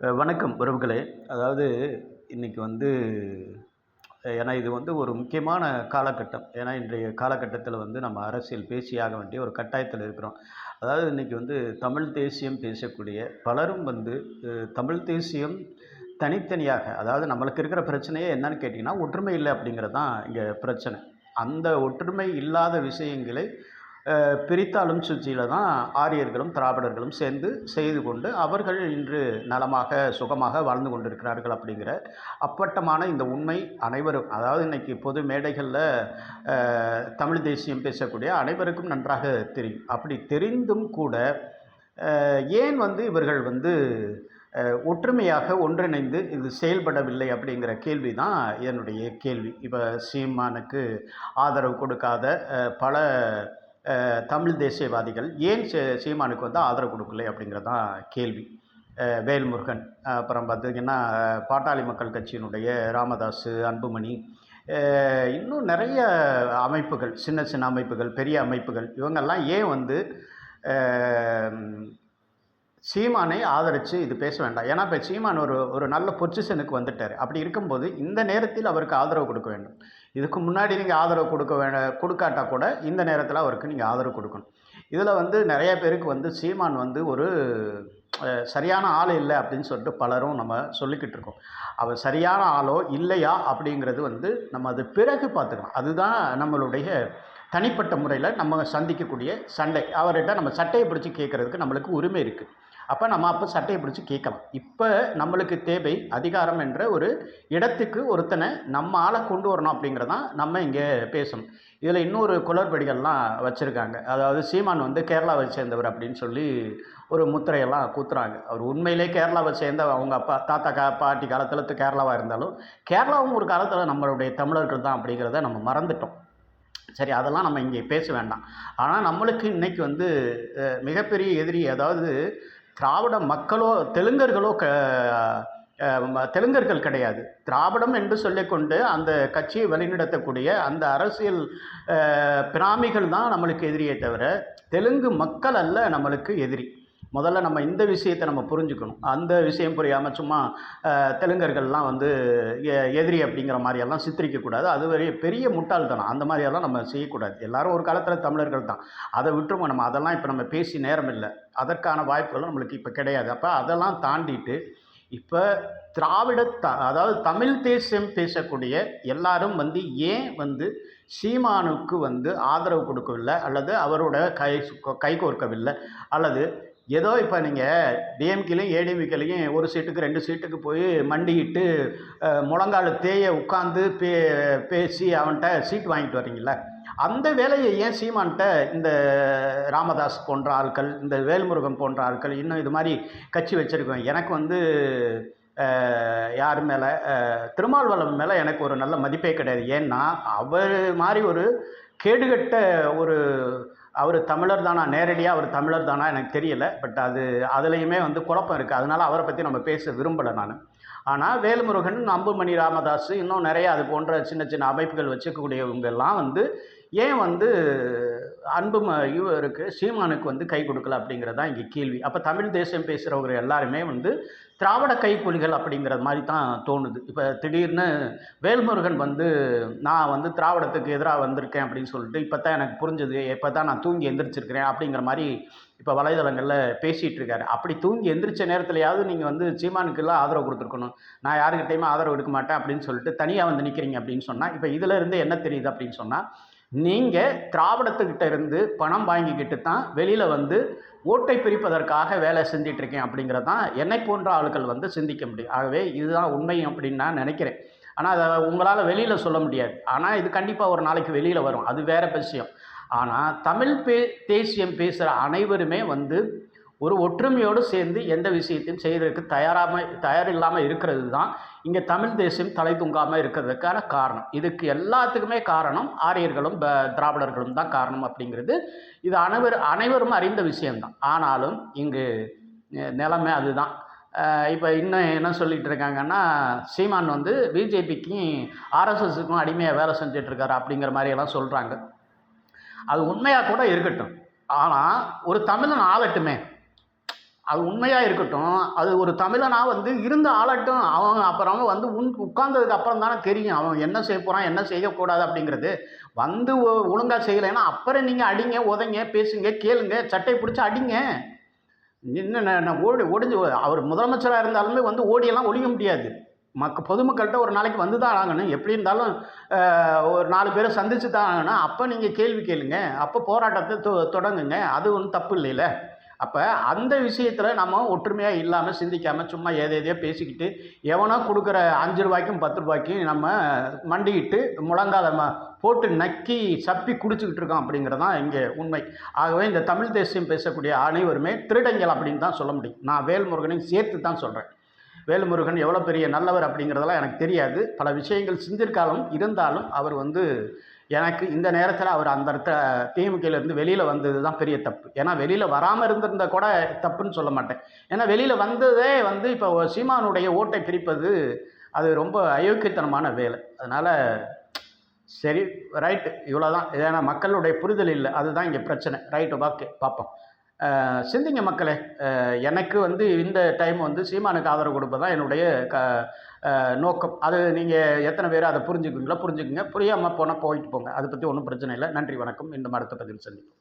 வணக்கம் உறவுகளே. அதாவது இன்னைக்கு வந்து ஏன்னா இது வந்து ஒரு முக்கியமான காலகட்டம். ஏன்னா இன்றைய காலகட்டத்தில வந்து நம்ம அரசியல் பேசியாக வேண்டிய ஒரு கட்டாயத்தில இருக்கிறோம். அதாவது இன்னைக்கு வந்து தமிழ் தேசியம் பேசக்கூடிய பலரும் வந்து தமிழ் தேசியம் தனித்தனியாக, அதாவது நம்மளுக்கு இருக்கிற பிரச்சனையே என்னன்னு கேட்டிங்கன்னா, ஒற்றுமை இல்ல அப்படிங்கிறது தான் இங்க பிரச்சனை. அந்த ஒற்றுமை இல்லாத விஷயங்களை பிரித்தாளும் சூழ்ச்சியில தான் ஆரியர்களும் திராவிடர்களும் சேர்ந்து செய்து கொண்டு அவர்கள் இன்று நலமாக சுகமாக வாழ்ந்து கொண்டிருக்கிறார்கள் அப்படிங்கிற அப்பட்டமான இந்த உண்மை அனைவரும், அதாவது இன்னைக்கு பொது மேடைகளில் தமிழ் தேசியம் பேசக்கூடிய அனைவருக்கும் நன்றாக தெரியும். அப்படி தெரிந்தும் கூட ஏன் வந்து இவர்கள் வந்து ஒற்றுமையாக ஒன்றிணைந்து இது செயல்படவில்லை அப்படிங்கிற கேள்வி தான் என்னுடைய கேள்வி. இப்போ சீமானுக்கு ஆதரவு கொடுக்காத பல தமிழ் தேசியவாதிகள் ஏன் சீமானுக்கு வந்து ஆதரவு கொடுக்கலை அப்படிங்கிறது தான் கேள்வி. வேல்முருகன், அப்புறம் பார்த்திங்கன்னா பாட்டாளி மக்கள் கட்சியினுடைய ராமதாஸ், அன்புமணி, இன்னும் நிறைய அமைப்புகள், சின்ன சின்ன அமைப்புகள், பெரிய அமைப்புகள், இவங்கெல்லாம் ஏன் வந்து சீமானை ஆதரித்து இது பேச வேண்டாம். ஏன்னா இப்போ சீமான் ஒரு ஒரு நல்ல பொசிஷனுக்கு வந்துட்டார். அப்படி இருக்கும்போது இந்த நேரத்தில் அவருக்கு ஆதரவு கொடுக்க வேண்டும். இதுக்கு முன்னாடி நீங்கள் ஆதரவு கொடுக்காட்டா கூட இந்த நேரத்தில் அவருக்கு நீங்கள் ஆதரவு கொடுக்கணும். இதில் வந்து நிறைய பேருக்கு வந்து சீமான் வந்து ஒரு சரியான ஆள் இல்லை அப்படின்னு சொல்லிட்டு பலரும் நம்ம சொல்லிக்கிட்டு இருக்கோம். அவர் சரியான ஆளோ இல்லையா அப்படிங்கிறது வந்து நம்ம அது பிறகு பார்த்துக்கலாம். அதுதான் நம்மளுடைய தனிப்பட்ட முறையில் நம்ம சந்திக்கக்கூடிய சண்டை. அவர்கிட்ட நம்ம சட்டையை பிடிச்சி கேட்குறதுக்கு நம்மளுக்கு உரிமை இருக்குது. அப்போ நம்ம அப்போ சட்டையை பிடிச்சி கேட்கலாம். இப்போ நம்மளுக்கு தேவை அதிகாரம் என்ற ஒரு இடத்துக்கு ஒருத்தனை நம்ம ஆளை கொண்டு வரணும் அப்படிங்கிறதான் நம்ம இங்கே பேசணும். இதில் இன்னொரு குளறுபடிகள்லாம் வச்சுருக்காங்க. அதாவது சீமான் வந்து கேரளாவை சேர்ந்தவர் அப்படின்னு சொல்லி ஒரு முத்திரையெல்லாம் குத்துறாங்க. அவர் உண்மையிலே கேரளாவை சேர்ந்த அவங்க அப்பா தாத்தா பாட்டி காலத்தில் கேரளாவாக இருந்தாலும் கேரளாவும் ஒரு காலத்தில் நம்மளுடைய தமிழர்கள் தான் அப்படிங்கிறத நம்ம மறந்துட்டோம். சரி, அதெல்லாம் நம்ம இங்கே பேச வேண்டாம். ஆனால் நம்மளுக்கு இன்றைக்கி வந்து மிகப்பெரிய எதிரி, அதாவது திராவிட மக்களோ தெலுங்கர்களோ தெலுங்கர்கள் கிடையாது. திராவிடம் என்று சொல்லிக்கொண்டு அந்த கட்சியை வழிநடத்தக்கூடிய அந்த அரசியல் பிராமிகள் தான் நம்மளுக்கு எதிரியே தவிர தெலுங்கு மக்கள் அல்ல நம்மளுக்கு எதிரி. முதல்ல நம்ம இந்த விஷயத்தை நம்ம புரிஞ்சுக்கணும். அந்த விஷயம் புரியாமல் சும்மா தெலுங்கர்கள்லாம் வந்து எதிரி அப்படிங்கிற மாதிரியெல்லாம் சித்தரிக்கக்கூடாது. அது பெரிய முட்டாள்தனம். அந்த மாதிரியெல்லாம் நம்ம செய்யக்கூடாது. எல்லாரும் ஒரு காலத்தில் தமிழர்கள் தான். அதை விட்டுருவோம். நம்ம அதெல்லாம் இப்போ நம்ம பேசி நேரம் இல்லை. அதற்கான வாய்ப்புகளும் நம்மளுக்கு இப்போ கிடையாது. அப்போ அதெல்லாம் தாண்டிட்டு இப்போ அதாவது தமிழ் தேசியம் பேசக்கூடிய எல்லாரும் வந்து ஏன் வந்து சீமானுக்கு வந்து ஆதரவு கொடுக்கவில்லை, அல்லது அவரோட கை கோர்க்கவில்லை, அல்லது ஏதோ இப்போ நீங்கள் டிஎம்கேலையும் ஏடிஎம்கேலையும் ஒரு சீட்டுக்கு 2 சீட்டுக்கு போய் மண்டிக்கிட்டு முழங்கால் தேய உட்காந்து பேசி அவன்கிட்ட சீட் வாங்கிட்டு வர்றீங்கள, அந்த வேலையை ஏன் சீமான்கிட்ட இந்த ராமதாஸ் போன்ற ஆட்கள், இந்த வேல்முருகன் போன்ற ஆட்கள், இன்னும் இது மாதிரி கட்சி வச்சுருக்கோம். எனக்கு வந்து யார் மேலே, திருமாவளவன் மேலே எனக்கு ஒரு நல்ல மதிப்பே கிடையாது. ஏன்னா அவர் மாதிரி ஒரு கேடுகட்ட ஒரு, அவர் தமிழர் தானா, நேரடியாக அவர் தமிழர் தானா எனக்கு தெரியலை. பட் அதுலேயுமே வந்து குழப்பம் இருக்குது. அதனால் அவரை பற்றி நம்ம பேச விரும்பலை நான். ஆனால் வேல்முருகன், அம்புமணி ராமதாஸ், இன்னும் நிறைய அது போன்ற சின்ன சின்ன அமைப்புகள் வச்சுக்கக்கூடியவங்கெல்லாம் வந்து ஏன் வந்து இவருக்கு சீமானுக்கு வந்து கை கொடுக்கல அப்படிங்கிறது தான் இங்கே கேள்வி. அப்போ தமிழ் தேசியம் பேசுகிறவங்க எல்லாருமே வந்து திராவிட கைக்கூலிகள் அப்படிங்கிறது மாதிரி தான் தோணுது. இப்போ திடீர்னு வேல்முருகன் வந்து நான் வந்து திராவிடத்துக்கு எதிராக வந்திருக்கேன் அப்படின்னு சொல்லிட்டு இப்போ தான் எனக்கு புரிஞ்சது, இப்போ தான் நான் தூங்கி எந்திரிச்சிருக்கிறேன் அப்படிங்கிற மாதிரி இப்போ வலைதளங்களில் பேசிகிட்டு இருக்காரு. அப்படி தூங்கி எந்திரிச்ச நேரத்துலையாவது நீங்கள் வந்து சீமானுக்கெல்லாம் ஆதரவு கொடுத்துருக்கணும். நான் யாருக்கிட்டையுமே ஆதரவு எடுக்க மாட்டேன் அப்படின்னு சொல்லிட்டு தனியாக வந்து நிற்கிறீங்க அப்படின்னு சொன்னால், இப்போ இதில் இருந்து என்ன தெரியுது அப்படின்னு சொன்னால், நீங்கள் திராவிடத்துக்கிட்ட இருந்து பணம் வாங்கிக்கிட்டு தான் வெளியில் வந்து ஓட்டை பிரிப்பதற்காக வேலை செஞ்சிட்ருக்கேன் அப்படிங்கிறது தான் என்னை போன்ற ஆட்கள் வந்து சிந்திக்க முடியும். ஆகவே இதுதான் உண்மை அப்படின்னு நான் நினைக்கிறேன். ஆனால் அதை உங்களால் வெளியில் சொல்ல முடியாது. ஆனால் இது கண்டிப்பாக ஒரு நாளைக்கு வெளியில் வரும், அது வேறு விஷயம். ஆனால் தமிழ் தேசியம் பேசுகிற அனைவருமே வந்து ஒரு ஒற்றுமையோடு சேர்ந்து எந்த விஷயத்தையும் செய்கிறதுக்கு தயாரில்லாமல் இருக்கிறது தான் இங்கே தமிழ் தேசியம் தலை தூங்காமல் இருக்கிறதுக்கான காரணம். இதுக்கு எல்லாத்துக்குமே காரணம் ஆரியர்களும் திராவிடர்களும் தான் காரணம் அப்படிங்கிறது இது அனைவரும் அறிந்த விஷயம்தான். ஆனாலும் இங்கு நிலைமை அதுதான். இப்போ இன்னும் என்ன சொல்லிகிட்டு இருக்காங்கன்னா, சீமான் வந்து பிஜேபிக்கும் ஆர்எஸ்எஸுக்கும் அடிமையாக வேலை செஞ்சிட்ருக்காரு அப்படிங்கிற மாதிரியெல்லாம் சொல்கிறாங்க. அது உண்மையாக கூட இருக்கட்டும். ஆனால் ஒரு தமிழன் ஆளட்டுமே, அது உண்மையாக இருக்கட்டும். அது ஒரு தமிழனா வந்து இருந்து ஆளட்டும். அவன் அப்புறம் வந்து உட்கார்ந்ததுக்கு அப்புறம் தானே தெரியும். அவன் என்ன செய்ய போறான், என்ன செய்யக்கூடாது அப்படிங்கிறது. வந்து ஒழுங்கா செய்யலைன்னா அப்புறம் நீங்க அடிங்க, உதைங்க, பேசுங்க, கேளுங்க, சட்டைய பிடிச்சு அடிங்க. நின்னு ஒடிஞ்சு அவர் முதலமைச்சரா இருந்தாலுமே வந்து ஓடியெல்லாம் ஒழிய முடியாது. பொதுமக்கள்கிட்ட ஒரு நாளைக்கு வந்து தான் ஆகணும். எப்படி இருந்தாலும் ஒரு 4 பேர சந்திச்சு தான் ஆகணும். அப்ப நீங்க கேள்வி கேளுங்க. அப்ப போராட்டத்த தொடங்குங்க. அது ஒண்ணும் தப்பு இல்லைல. அப்ப அந்த விஷயத்துல நம்ம ஒற்றுமையா இல்லாம, சிந்திக்காம சும்மா ஏதேதையோ பேசிக்கிட்டு, எவனோ குடுக்குற ரூ. 5க்கும் ரூ. 10க்கும் நம்ம மண்டியிட்டு முழங்கால போட்டு நக்கி சப்பி குடிச்சுக்கிட்டு இருக்கோம் அப்படிங்கிறது தான் இங்கே உண்மை. ஆகவே இந்த தமிழ் தேசியம் பேசக்கூடிய அனைவருமே திருடங்கள் அப்படின்னு தான் சொல்ல முடியும். நான் வேல்முருகனையும் சேர்த்து தான் சொல்றேன். வேல்முருகன் எவ்வளோ பெரிய நல்லவர் அப்படிங்கிறதெல்லாம் எனக்கு தெரியாது. பல விஷயங்கள் செஞ்சிருக்காலும் இருந்தாலும் அவர் வந்து எனக்கு இந்த நேரத்தில் அவர் அந்த இடத்த திமுகலேருந்து வெளியில் வந்தது தான் பெரிய தப்பு. ஏன்னா வெளியில் வராமல் இருந்திருந்தா கூட தப்புன்னு சொல்ல மாட்டேன். ஏன்னா வெளியில் வந்ததே வந்து இப்போ சீமானுடைய ஓட்டை பிரிப்பது அது ரொம்ப அயோக்கியத்தனமான வேலை. அதனால் சரி, ரைட்டு, இவ்வளோதான். ஏன்னா மக்களுடைய புரிதல் இல்லை, அதுதான் இங்கே பிரச்சனை. ரைட்டு, ஓகே, பார்ப்போம். சிந்திங்க மக்களே. எனக்கு வந்து இந்த டைம் வந்து சீமானுக்கு ஆதரவு கொடுப்பது தான் என்னுடைய நோக்கம். அது நீங்கள் எத்தனை பேர் அதை புரிஞ்சுக்குங்களோ புரிஞ்சுக்குங்க, புரியாமல் போனால் போயிட்டு போங்க. அதை பற்றி ஒன்றும் பிரச்சனை இல்லை. நன்றி, வணக்கம். இந்த அடுத்த பதிவில் சந்திப்போம்.